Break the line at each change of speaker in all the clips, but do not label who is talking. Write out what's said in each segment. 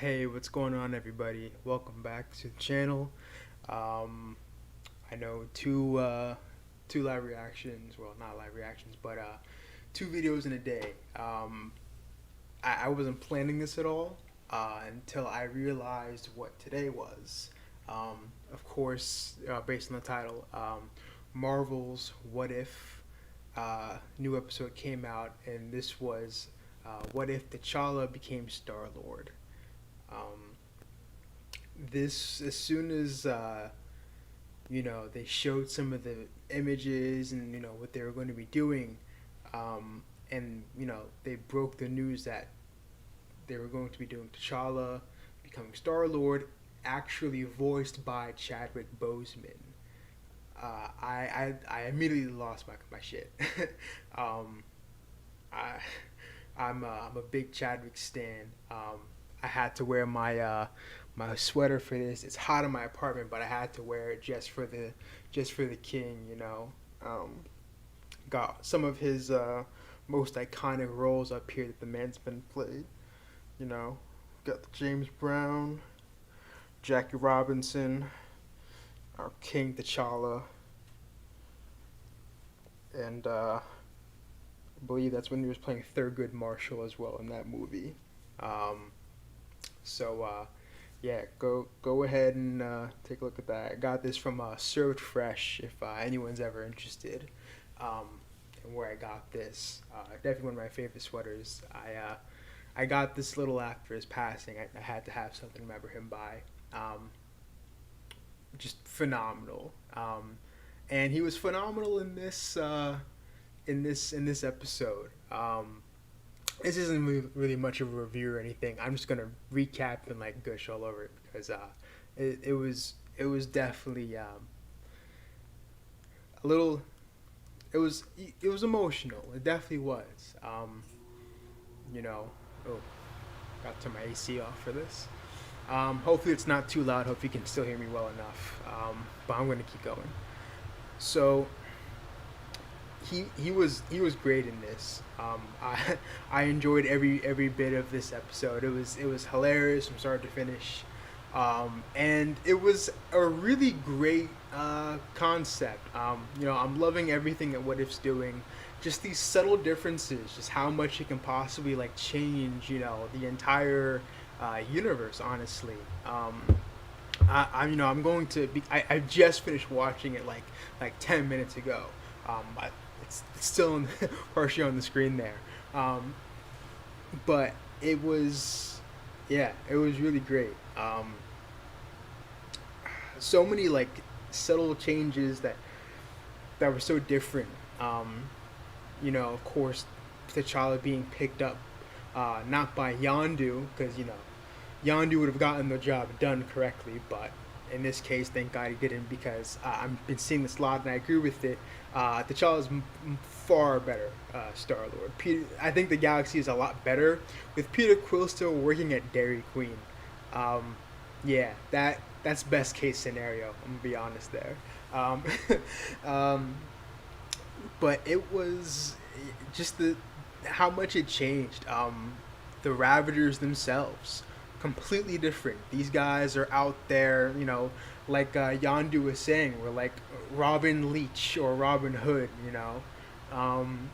Hey, what's going on, everybody? Welcome back to the channel. Um, I know two live reactions. Well, not live reactions, but two videos in a day. I wasn't planning this at all until I realized what today was. Of course, based on the title, Marvel's What If new episode came out, and this was What If T'Challa became Star Lord. Um, this as soon as they showed some of the images and what they were going to be doing, and they broke the news that they were going to be doing T'Challa becoming Star Lord, actually voiced by Chadwick Boseman. I immediately lost my shit. um, I I'm a big Chadwick stan. I had to wear my sweater for this. It's hot in my apartment, but I had to wear it just for the king. Got some of his most iconic roles up here that the man's been played. You know, got the James Brown, Jackie Robinson, our King T'Challa, and I believe that's when he was playing Thurgood Marshall as well in that movie. Um, so yeah, go ahead and take a look at that. I got this from Served Fresh if anyone's ever interested. And where I got this, definitely one of my favorite sweaters. I got this little after his passing. I had to have something to remember him by. Just phenomenal. And he was phenomenal in this episode. This isn't really much of a review or anything. I'm just gonna recap and like gush all over it because it was definitely a little it was emotional. It definitely was. You know, oh, got to turn my AC off for this. Hopefully it's not too loud. Hope you can still hear me well enough. But I'm gonna keep going. So he was great in this. I enjoyed every bit of this episode. It was hilarious from start to finish, and it was a really great concept. I'm loving everything that What If's doing. Just these subtle differences, just how much it can possibly like change, the entire universe. Honestly, I'm going to be. I just finished watching it like 10 minutes ago. It's still partially on the screen there, but it was, yeah, it was really great. So many like subtle changes that were so different. Of course, T'Challa being picked up, not by Yondu, because Yondu would have gotten the job done correctly, but in this case, thank God he didn't, because I've been seeing this a lot and I agree with it. T'Challa's far better Star Lord. I think the Galaxy is a lot better with Peter Quill still working at Dairy Queen. Yeah, that's best case scenario. I'm gonna be honest there. Um, um, but it was just the how much it changed. The Ravagers themselves completely different. These guys are out there, like Yondu was saying, we're like Robin Leach or Robin Hood. Um,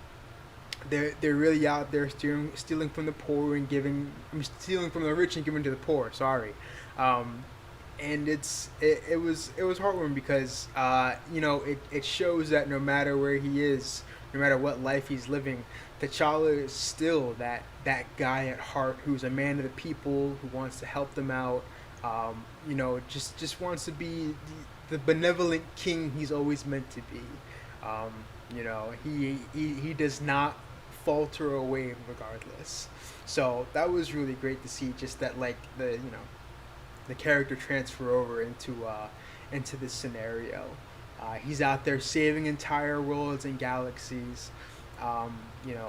they're really out there stealing from the poor and stealing from the rich and giving to the poor. Sorry. Um, and it was heartwarming because it shows that no matter where he is, no matter what life he's living, T'Challa is still that guy at heart who's a man of the people, who wants to help them out. Just wants to be the benevolent king he's always meant to be. He does not falter away regardless. So that was really great to see. Just that like the character transfer over into this scenario. He's out there saving entire worlds and galaxies.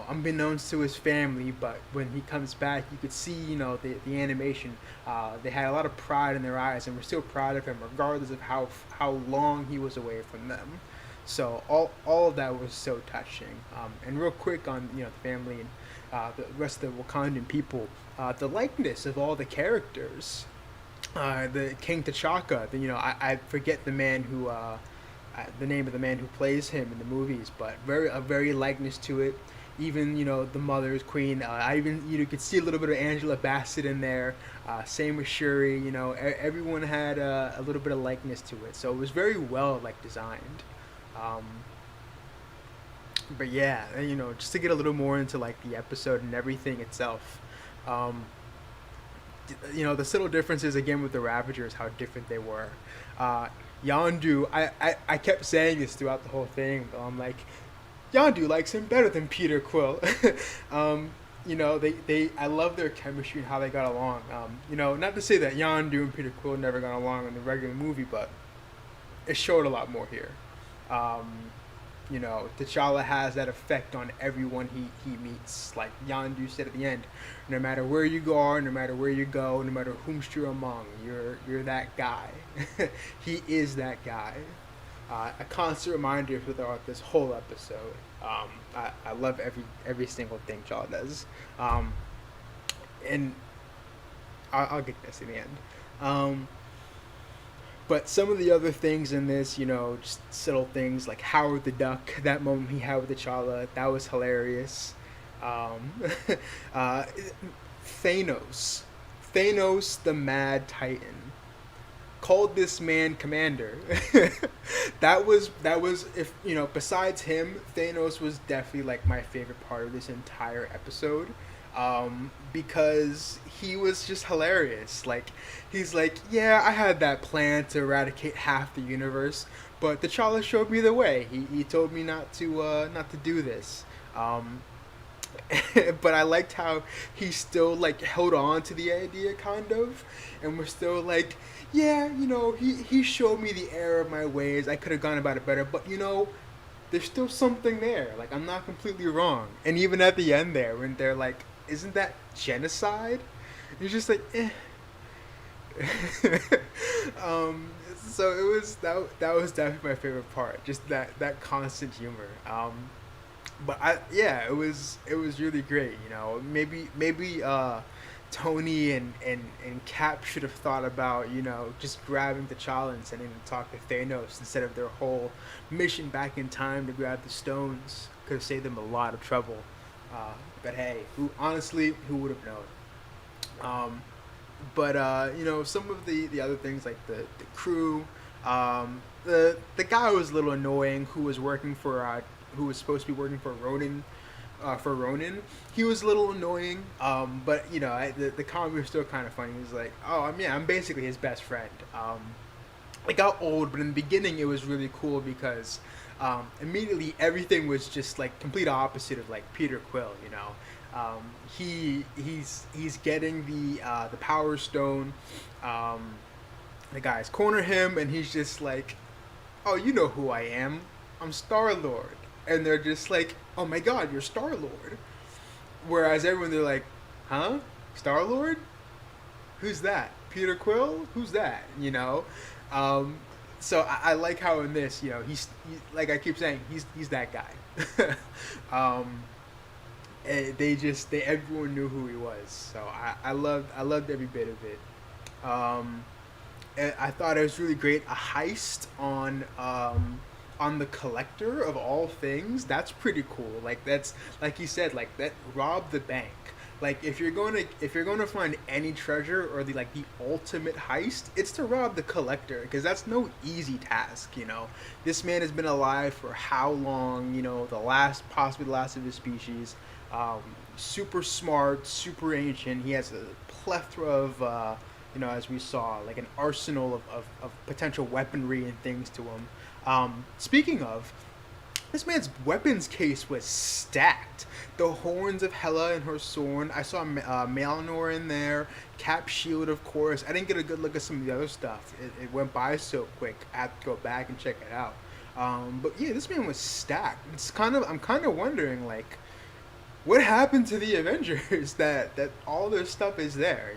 Unbeknownst to his family, but when he comes back, you could see, the animation. They had a lot of pride in their eyes, and we're still proud of him, regardless of how long he was away from them. So all of that was so touching. And real quick on the family, the rest of the Wakandan people, the likeness of all the characters, the King T'Chaka. I forget the name of the man who plays him in the movies, but a very likeness to it. Even the mother's queen. I even could see a little bit of Angela Bassett in there. Same with Shuri. Everyone had a little bit of likeness to it, so it was very well designed. Um, but yeah, just to get a little more into the episode and everything itself. Um, the subtle differences again with the Ravagers, how different they were. Yondu, I kept saying this throughout the whole thing. But I'm like, Yondu likes him better than Peter Quill. I love their chemistry and how they got along. Not to say that Yondu and Peter Quill never got along in the regular movie, but it showed a lot more here. T'Challa has that effect on everyone he meets. Like Yondu said at the end, no matter where you go, no matter where you go, no matter whom you're among, you're that guy. He is that guy. A constant reminder throughout this whole episode. I love every single thing T'Challa does. And I'll get this in the end. But some of the other things in this, just subtle things like Howard the Duck, that moment he had with T'Challa, that was hilarious. Thanos, the Mad Titan, called this man Commander. that was if besides him, Thanos was definitely my favorite part of this entire episode. Because he was just hilarious. He's yeah, I had that plan to eradicate half the universe, but T'Challa showed me the way. He told me not to do this. But I liked how he still held on to the idea kind of, and was still yeah, he showed me the error of my ways. I could have gone about it better, but there's still something there. I'm not completely wrong. And even at the end there, when they're isn't that genocide? You're just eh. So it was that was definitely my favorite part. Just that constant humor. But it was really great. Maybe Tony and Cap should have thought about just grabbing T'Challa and sending him to talk to Thanos instead of their whole mission back in time to grab the stones. Could have saved them a lot of trouble. But hey, who would have known? Some of the other things like the crew, the guy was a little annoying who was supposed to be working for Ronan. He was a little annoying, but the comment was still kind of funny. He was I'm basically his best friend. It got old, but in the beginning it was really cool because immediately everything was just complete opposite of Peter Quill. He's getting the Power Stone. The guys corner him, and he's just oh, you know who I am? I'm Star-Lord. And they're just oh my God, you're Star-Lord. Whereas everyone, they're huh? Star-Lord? Who's that? Peter Quill? Who's that? So I like how in this, he's like I keep saying, he's that guy. Everyone knew who he was. So I loved every bit of it. And I thought it was really great. A heist on the Collector of all things. That's pretty cool. That's like you said, that rob the bank. If you're going to find any treasure or the ultimate heist, it's to rob the Collector, because that's no easy task. This man has been alive for how long? Possibly the last of his species. Super smart, super ancient. He has a plethora of as we saw, an arsenal of potential weaponry and things to him. Speaking of, this man's weapons case was stacked. The horns of Hela and her sword. I saw Malnor in there. Cap's shield, of course. I didn't get a good look at some of the other stuff. It went by so quick. I have to go back and check it out. But yeah, this man was stacked. I'm kind of wondering, what happened to the Avengers that all their stuff is there,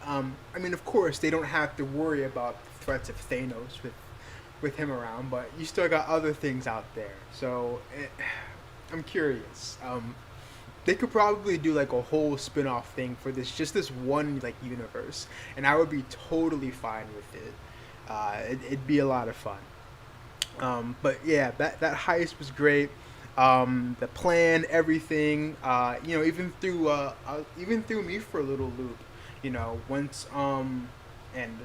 of course, they don't have to worry about the threats of Thanos with him around, but you still got other things out there. So I'm curious. they could probably do like a whole spin-off thing for this one like universe, and I would be totally fine with it. It'd be a lot of fun. But yeah, that heist was great. The plan, everything. Even threw me for a little loop. Once and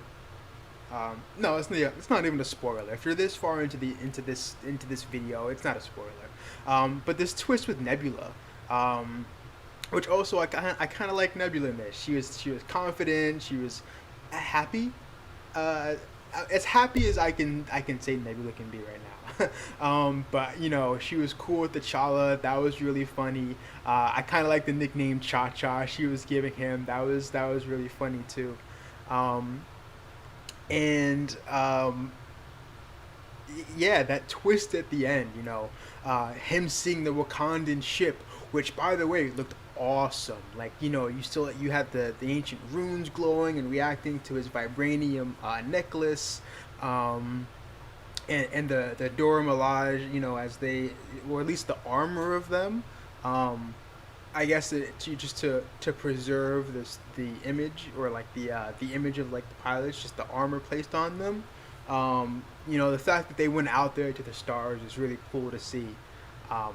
no, it's not even a spoiler. If you're this far into this video, it's not a spoiler. But this twist with Nebula, um, which also I kind of like Nebula in this. She was confident. She was happy. Uh, as happy as I can say Nebula can be right now. But she was cool with T'Challa. That was really funny. I kind of like the nickname Cha Cha she was giving him. That was really funny too. Um, and Yeah, that twist at the end, him seeing the Wakandan ship, which by the way looked awesome. Like you had the ancient runes glowing and reacting to his vibranium necklace, um, and the Dora Milaje, as they, or at least the armor of them. Um, I guess to preserve the image, or like the image of like the pilots, just the armor placed on them. The fact that they went out there to the stars is really cool to see. Um,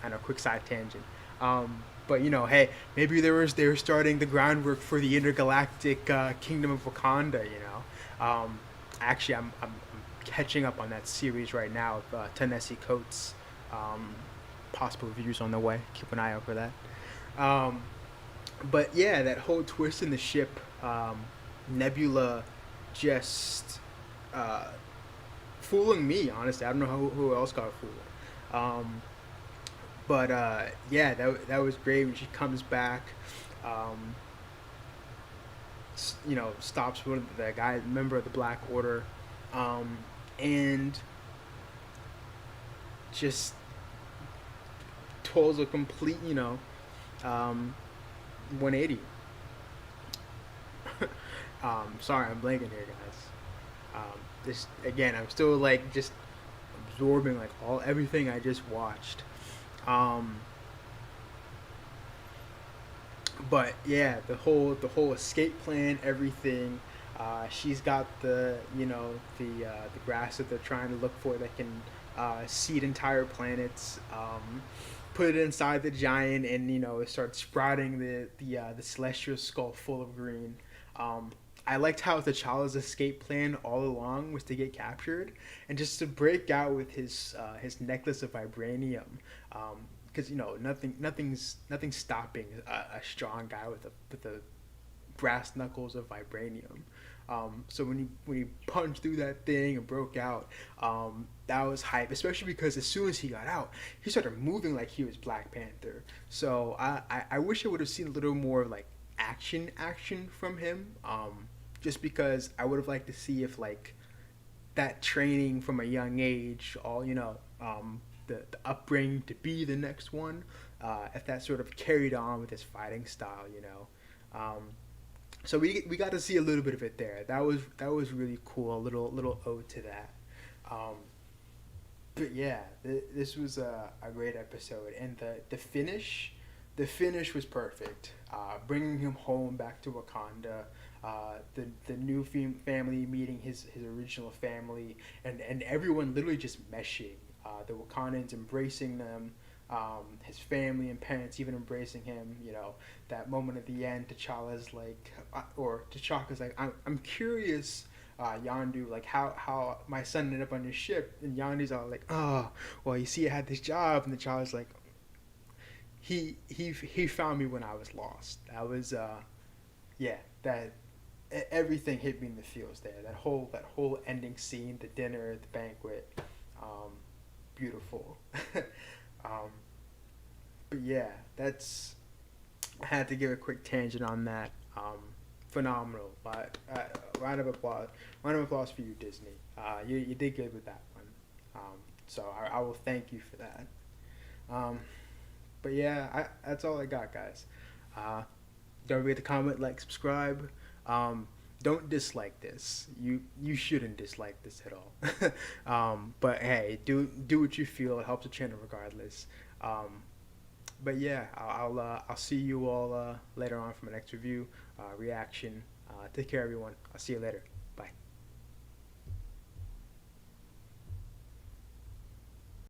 I know, quick side tangent. But hey, maybe they were starting the groundwork for the intergalactic kingdom of Wakanda. Actually, I'm catching up on that series right now of Ta-Nehisi Coates. Um, Possible reviews on the way. Keep an eye out for that. Um, but yeah, that whole twist in the ship, Nebula, just uh, fooling me. Honestly, I don't know who else got fooled. Um, but Yeah, that was great when she comes back. Um, Stops one of the guy, member of the Black Order, um, and just pulls a complete, um, 180. Sorry, I'm blanking here, guys. This again, I'm still like just absorbing like everything I just watched. Um, but yeah, the whole escape plan, everything. She's got the grass that they're trying to look for that can seed entire planets. Put it inside the giant, and it starts sprouting the celestial skull full of green. I liked how T'Challa's escape plan all along was to get captured and just to break out with his necklace of vibranium. Because nothing's stopping a strong guy with the brass knuckles of vibranium. So when he punched through that thing and broke out, that was hype. Especially because as soon as he got out, he started moving like he was Black Panther. So I wish I would have seen a little more like action from him. Just because I would have liked to see if like that training from a young age, all the upbringing to be the next one, if that sort of carried on with his fighting style. So we got to see a little bit of it there. That was really cool. A little ode to that. Um, but yeah, this was a great episode, and the finish was perfect. Bringing him home back to Wakanda, the new family meeting his original family, and everyone literally just meshing. The Wakandans embracing them, his family and parents even embracing him. That moment at the end, T'Challa's like, or T'Chaka's like, I'm curious, Yondu, like how my son ended up on your ship, and Yondu's all like, oh, well, you see, I had this job, and T'Challa's like, he found me when I was lost. That was yeah, that everything hit me in the feels there. That whole ending scene, the dinner, the banquet, um, beautiful. um, but yeah, that's I had to give a quick tangent on that. Phenomenal. But round of applause for you, Disney. You did good with that one. So I will thank you for that. Um, but yeah, that's all I got, guys. Uh, don't forget to comment, like, subscribe. Um, don't dislike this. You shouldn't dislike this at all. But hey, do what you feel. It helps the channel regardless. Um, But yeah, I'll see you all later on for my next review, reaction. Take care, everyone. I'll see you later. Bye.